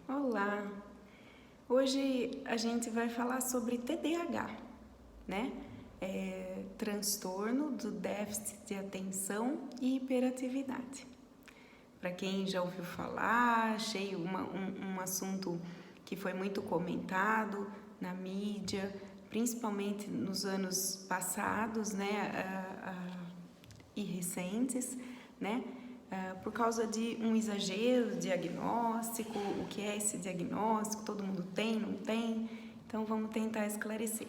Olá! Hoje a gente vai falar sobre TDAH, né? Transtorno do déficit de atenção e hiperatividade. Para quem já ouviu falar, achei um assunto que foi muito comentado na mídia, principalmente nos anos passados, né? E recentes, né? Por causa de um exagero diagnóstico, o que é esse diagnóstico, todo mundo tem, não tem, então vamos tentar esclarecer.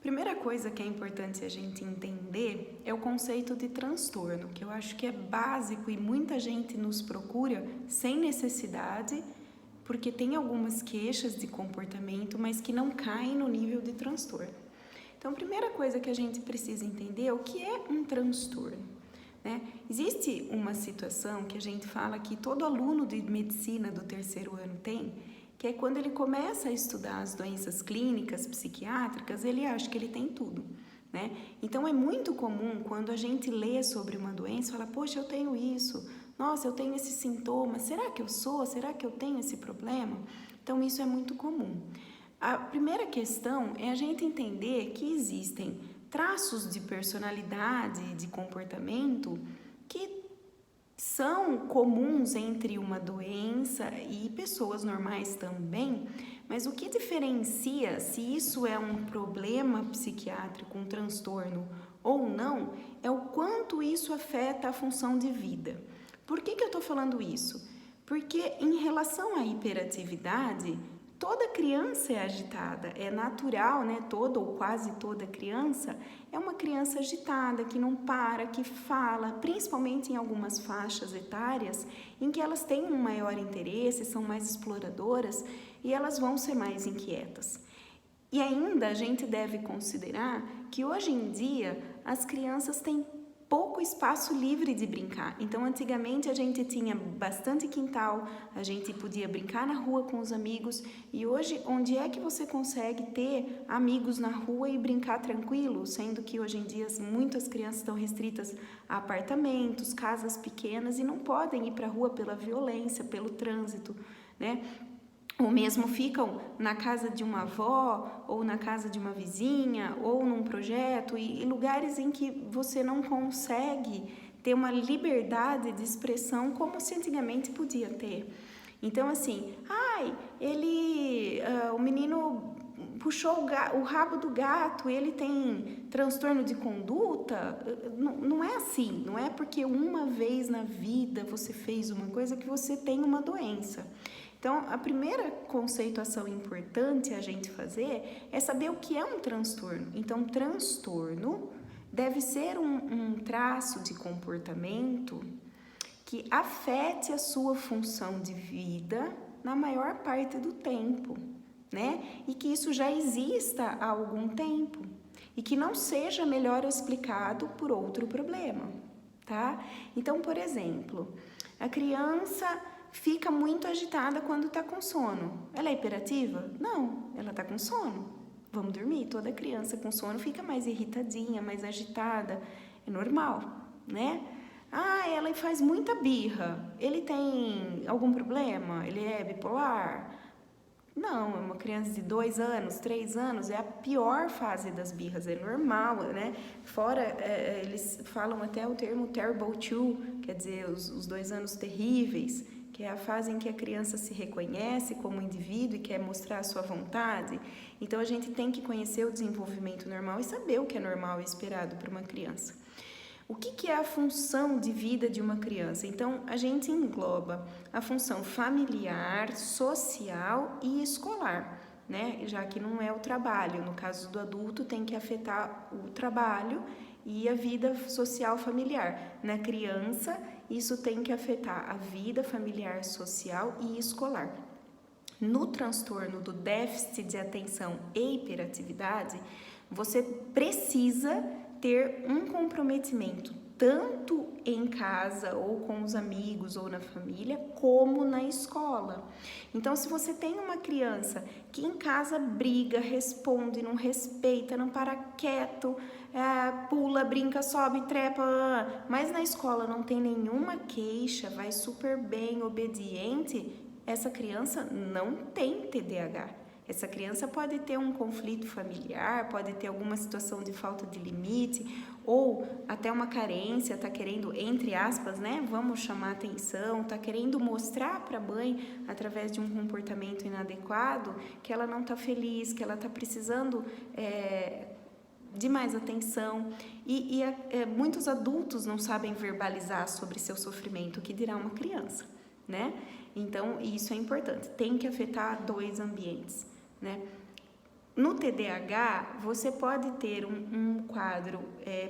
Primeira coisa que é importante a gente entender é o conceito de transtorno, que eu acho que é básico e muita gente nos procura sem necessidade, porque tem algumas queixas de comportamento, mas que não caem no nível de transtorno. Então, a primeira coisa que a gente precisa entender é o que é um transtorno. Existe uma situação que a gente fala que todo aluno de medicina do terceiro ano tem, que é quando ele começa a estudar as doenças clínicas, psiquiátricas, ele acha que ele tem tudo, né? Então é muito comum quando a gente lê sobre uma doença, fala, poxa, eu tenho isso, nossa, eu tenho esse sintoma, será que eu sou? Será que eu tenho esse problema? Então isso é muito comum. A primeira questão é a gente entender que existem traços de personalidade, de comportamento que são comuns entre uma doença e pessoas normais também, mas o que diferencia se isso é um problema psiquiátrico, um transtorno ou não, é o quanto isso afeta a função de vida. Por que eu estou falando isso? Porque em relação à hiperatividade, toda criança é agitada, é natural, né? Toda ou quase toda criança é uma criança agitada, que não para, que fala, principalmente em algumas faixas etárias em que elas têm um maior interesse, são mais exploradoras e elas vão ser mais inquietas. E ainda a gente deve considerar que hoje em dia as crianças têm pouco espaço livre de brincar. Então, antigamente a gente tinha bastante quintal, a gente podia brincar na rua com os amigos e hoje, onde é que você consegue ter amigos na rua e brincar tranquilo? Sendo que hoje em dia muitas crianças estão restritas a apartamentos, casas pequenas e não podem ir para a rua pela violência, pelo trânsito, né? Ou mesmo ficam na casa de uma avó, ou na casa de uma vizinha, ou num projeto, e lugares em que você não consegue ter uma liberdade de expressão como se antigamente podia ter. Então, assim, o menino puxou o rabo do gato, ele tem transtorno de conduta. Não é assim, não é porque uma vez na vida você fez uma coisa que você tem uma doença. Então, a primeira conceituação importante a gente fazer é saber o que é um transtorno. Então, transtorno deve ser um traço de comportamento que afete a sua função de vida na maior parte do tempo, né? E que isso já exista há algum tempo e que não seja melhor explicado por outro problema, tá? Então, por exemplo, a criança fica muito agitada quando está com sono. Ela é hiperativa? Não, ela está com sono. Vamos dormir. Toda criança com sono fica mais irritadinha, mais agitada. É normal, né? Ela faz muita birra. Ele tem algum problema? Ele é bipolar? Não, é uma criança de 2 anos, 3 anos, é a pior fase das birras, é normal, né? Fora, eles falam até o termo terrible two, quer dizer, os 2 anos terríveis, que é a fase em que a criança se reconhece como indivíduo e quer mostrar a sua vontade. Então, a gente tem que conhecer o desenvolvimento normal e saber o que é normal e esperado para uma criança. O que é a função de vida de uma criança? Então, a gente engloba a função familiar, social e escolar, né? Já que não é o trabalho. No caso do adulto, tem que afetar o trabalho e a vida social familiar. Na criança, isso tem que afetar a vida familiar, social e escolar. No transtorno do déficit de atenção e hiperatividade, você precisa ter um comprometimento tanto em casa ou com os amigos ou na família, como na escola. Então, se você tem uma criança que em casa briga, responde, não respeita, não para quieto, pula, brinca, sobe, trepa, mas na escola não tem nenhuma queixa, vai super bem, obediente, essa criança não tem TDAH. Essa criança pode ter um conflito familiar, pode ter alguma situação de falta de limite ou até uma carência, está querendo, entre aspas, né, vamos chamar atenção, está querendo mostrar para a mãe, através de um comportamento inadequado, que ela não está feliz, que ela está precisando de mais atenção. Muitos adultos não sabem verbalizar sobre seu sofrimento, o que dirá uma criança, né? Então, isso é importante, tem que afetar dois ambientes, né? No TDAH, você pode ter um quadro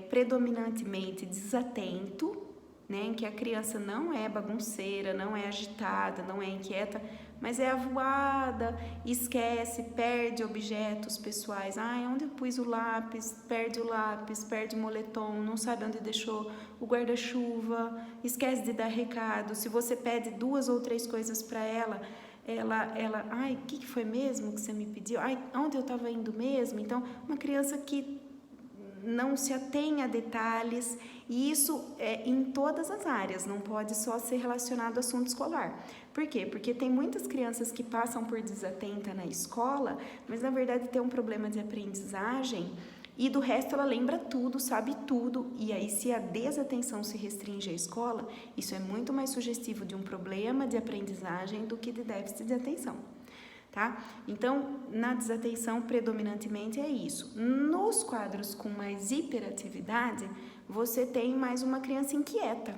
predominantemente desatento, né, em que a criança não é bagunceira, não é agitada, não é inquieta, mas é avoada, esquece, perde objetos pessoais. Onde eu pus o lápis, perde o moletom, não sabe onde deixou o guarda-chuva, esquece de dar recado. Se você pede 2 ou 3 coisas para ela, o que foi mesmo que você me pediu? Onde eu estava indo mesmo? Então, uma criança que não se atém a detalhes, e isso é em todas as áreas, não pode só ser relacionado ao assunto escolar. Por quê? Porque tem muitas crianças que passam por desatenta na escola, mas na verdade tem um problema de aprendizagem e do resto ela lembra tudo, sabe tudo, e aí se a desatenção se restringe à escola, isso é muito mais sugestivo de um problema de aprendizagem do que de déficit de atenção. Tá? Então, na desatenção, predominantemente é isso. Nos quadros com mais hiperatividade, você tem mais uma criança inquieta,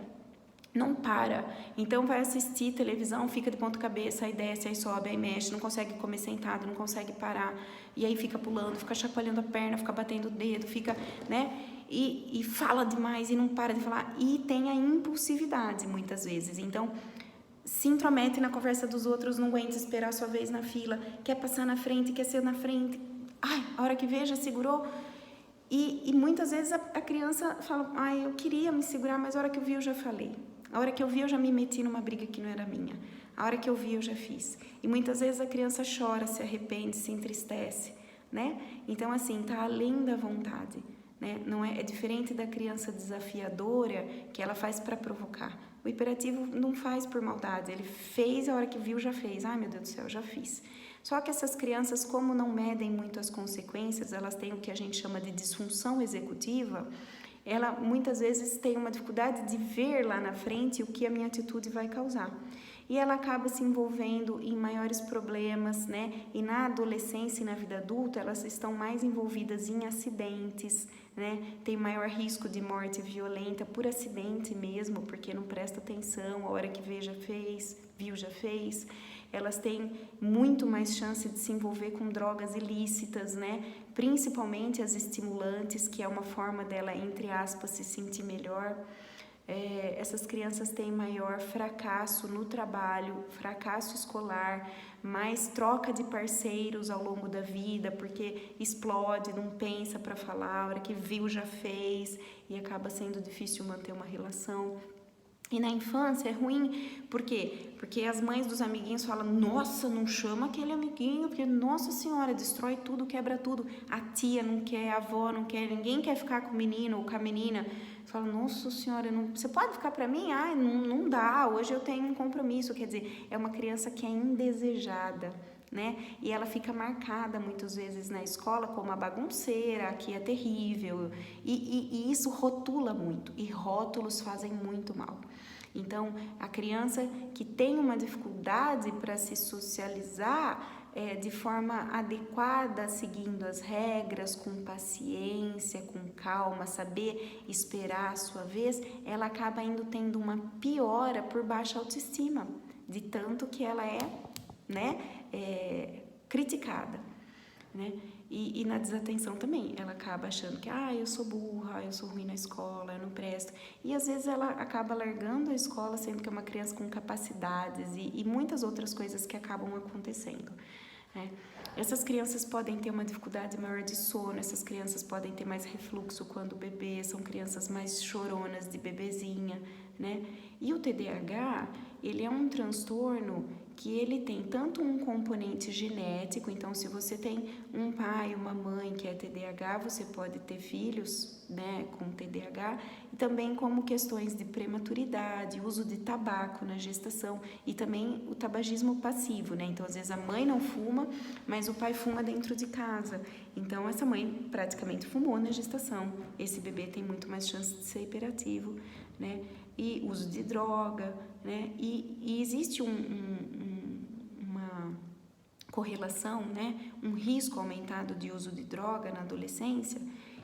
não para. Então, vai assistir televisão, fica de ponta cabeça, aí desce, aí sobe, aí mexe, não consegue comer sentado, não consegue parar, e aí fica pulando, fica chacoalhando a perna, fica batendo o dedo, fica, né? E fala demais e não para de falar. E tem a impulsividade, muitas vezes. Então, se intromete na conversa dos outros, não aguenta esperar a sua vez na fila, quer passar na frente, quer ser na frente, a hora que vê já segurou, e muitas vezes a criança fala, eu queria me segurar, mas a hora que eu vi eu já falei, a hora que eu vi eu já me meti numa briga que não era minha, a hora que eu vi eu já fiz, e muitas vezes a criança chora, se arrepende, se entristece, né? Então assim, tá além da vontade, né? Não é diferente da criança desafiadora, que ela faz para provocar. O hiperativo não faz por maldade, ele fez, a hora que viu já fez, meu Deus do céu, já fiz. Só que essas crianças, como não medem muito as consequências, elas têm o que a gente chama de disfunção executiva, ela muitas vezes tem uma dificuldade de ver lá na frente o que a minha atitude vai causar. E ela acaba se envolvendo em maiores problemas, né? E na adolescência e na vida adulta, elas estão mais envolvidas em acidentes, né? Tem maior risco de morte violenta por acidente mesmo, porque não presta atenção, a hora que vê já fez, viu já fez. Elas têm muito mais chance de se envolver com drogas ilícitas, né? Principalmente as estimulantes, que é uma forma dela, entre aspas, se sentir melhor. Essas crianças têm maior fracasso no trabalho, fracasso escolar, mais troca de parceiros ao longo da vida, porque explode, não pensa para falar, a hora que viu já fez, e acaba sendo difícil manter uma relação. E na infância é ruim, por quê? Porque as mães dos amiguinhos falam, nossa, não chama aquele amiguinho, porque, nossa senhora, destrói tudo, quebra tudo. A tia não quer, a avó não quer, ninguém quer ficar com o menino ou com a menina. Fala, nossa senhora, você pode ficar para mim? Não dá, hoje eu tenho um compromisso. Quer dizer, é uma criança que é indesejada, né? E ela fica marcada muitas vezes na escola como a bagunceira, que é terrível. E isso rotula muito, e rótulos fazem muito mal. Então, a criança que tem uma dificuldade para se socializar de forma adequada, seguindo as regras, com paciência, com calma, saber esperar a sua vez, ela acaba tendo uma piora por baixa autoestima, de tanto que ela é, né, criticada, né? E na desatenção também, ela acaba achando que eu sou burra, eu sou ruim na escola, eu não presto. E às vezes ela acaba largando a escola, sendo que é uma criança com capacidades e muitas outras coisas que acabam acontecendo, né? Essas crianças podem ter uma dificuldade maior de sono, essas crianças podem ter mais refluxo quando bebê, são crianças mais choronas de bebezinha, né? E o TDAH, ele é um transtorno que ele tem tanto um componente genético, então se você tem um pai, uma mãe que é TDAH, você pode ter filhos, né, com TDAH, e também como questões de prematuridade, uso de tabaco na gestação e também o tabagismo passivo, né? Então às vezes a mãe não fuma, mas o pai fuma dentro de casa. Então essa mãe praticamente fumou na gestação. Esse bebê tem muito mais chance de ser hiperativo, né? E uso de droga, né? E existe uma correlação, né? Um risco aumentado de uso de droga na adolescência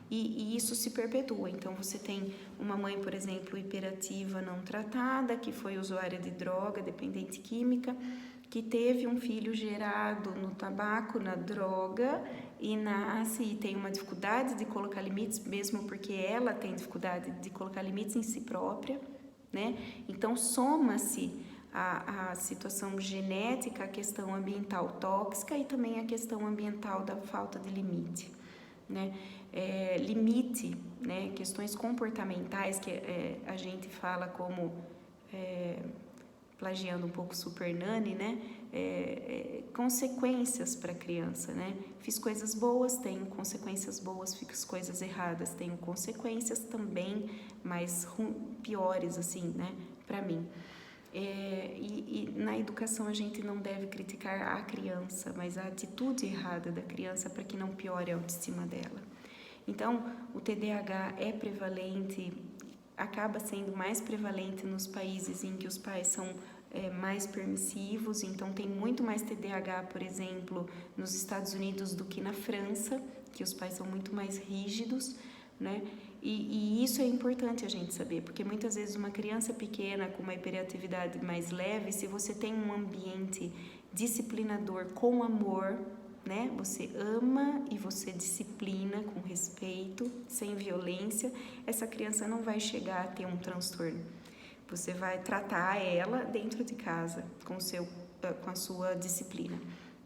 e isso se perpetua. Então você tem uma mãe, por exemplo, hiperativa não tratada, que foi usuária de droga, dependente química, que teve um filho gerado no tabaco, na droga, e nasce e tem uma dificuldade de colocar limites, mesmo porque ela tem dificuldade de colocar limites em si própria, né? Então soma-se a situação genética, a questão ambiental tóxica e também a questão ambiental da falta de limite, né? Limite, né? Questões comportamentais que a gente fala como plagiando um pouco Super Nanny, né? Consequências para a criança, né? Fiz coisas boas, tenho consequências boas, fiz coisas erradas, tenho consequências também mais piores, assim, né? Para mim. E na educação a gente não deve criticar a criança, mas a atitude errada da criança para que não piore a autoestima dela. Então, o TDAH é prevalente, acaba sendo mais prevalente nos países em que os pais são mais permissivos, então tem muito mais TDAH, por exemplo, nos Estados Unidos do que na França, que os pais são muito mais rígidos, né? E isso é importante a gente saber, porque muitas vezes uma criança pequena com uma hiperatividade mais leve, se você tem um ambiente disciplinador com amor, né? Você ama e você disciplina com respeito, sem violência, essa criança não vai chegar a ter um transtorno. Você vai tratar ela dentro de casa, com a sua disciplina,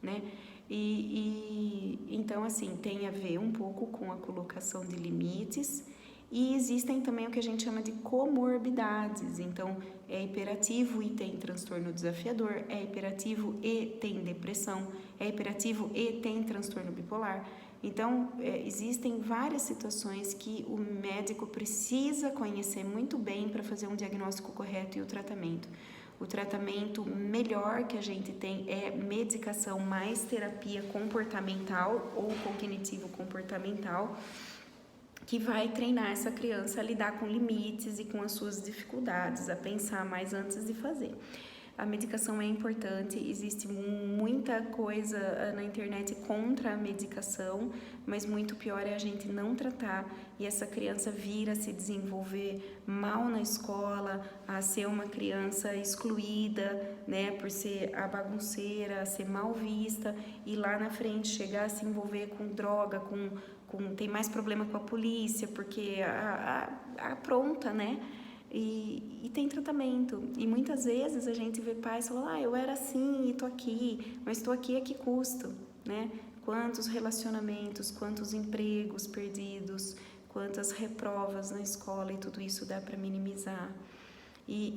né? Então, assim, tem a ver um pouco com a colocação de limites e existem também o que a gente chama de comorbidades. Então, é hiperativo e tem transtorno desafiador, é hiperativo e tem depressão, é hiperativo e tem transtorno bipolar. Então, existem várias situações que o médico precisa conhecer muito bem para fazer um diagnóstico correto e o tratamento. O tratamento melhor que a gente tem é medicação mais terapia comportamental ou cognitivo-comportamental, que vai treinar essa criança a lidar com limites e com as suas dificuldades, a pensar mais antes de fazer. A medicação é importante, existe muita coisa na internet contra a medicação, mas muito pior é a gente não tratar e essa criança vir a se desenvolver mal na escola, a ser uma criança excluída, né, por ser a bagunceira, a ser mal vista e lá na frente chegar a se envolver com droga, tem mais problema com a polícia, porque apronta, né? E tem tratamento. E muitas vezes a gente vê pais falando, eu era assim e tô aqui, mas tô aqui a que custo, né? Quantos relacionamentos, quantos empregos perdidos, quantas reprovas na escola e tudo isso dá para minimizar. E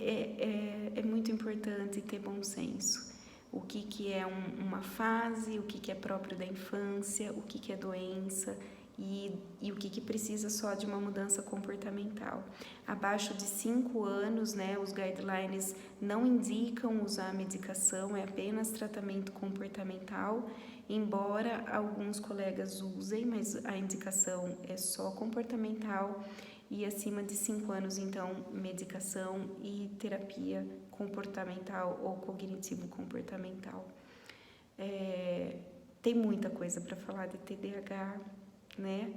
é muito importante ter bom senso. O que é uma fase, o que é próprio da infância, o que é doença e o que precisa só de uma mudança comportamental. Abaixo de 5 anos, né, os guidelines não indicam usar a medicação, é apenas tratamento comportamental, embora alguns colegas usem, mas a indicação é só comportamental e acima de 5 anos, então, medicação e terapia comportamental ou cognitivo-comportamental. Tem muita coisa para falar de TDAH, né?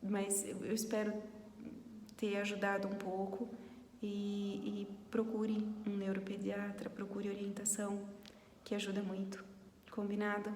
Mas eu espero ter ajudado um pouco e procure um neuropediatra, procure orientação, que ajuda muito. Combinado?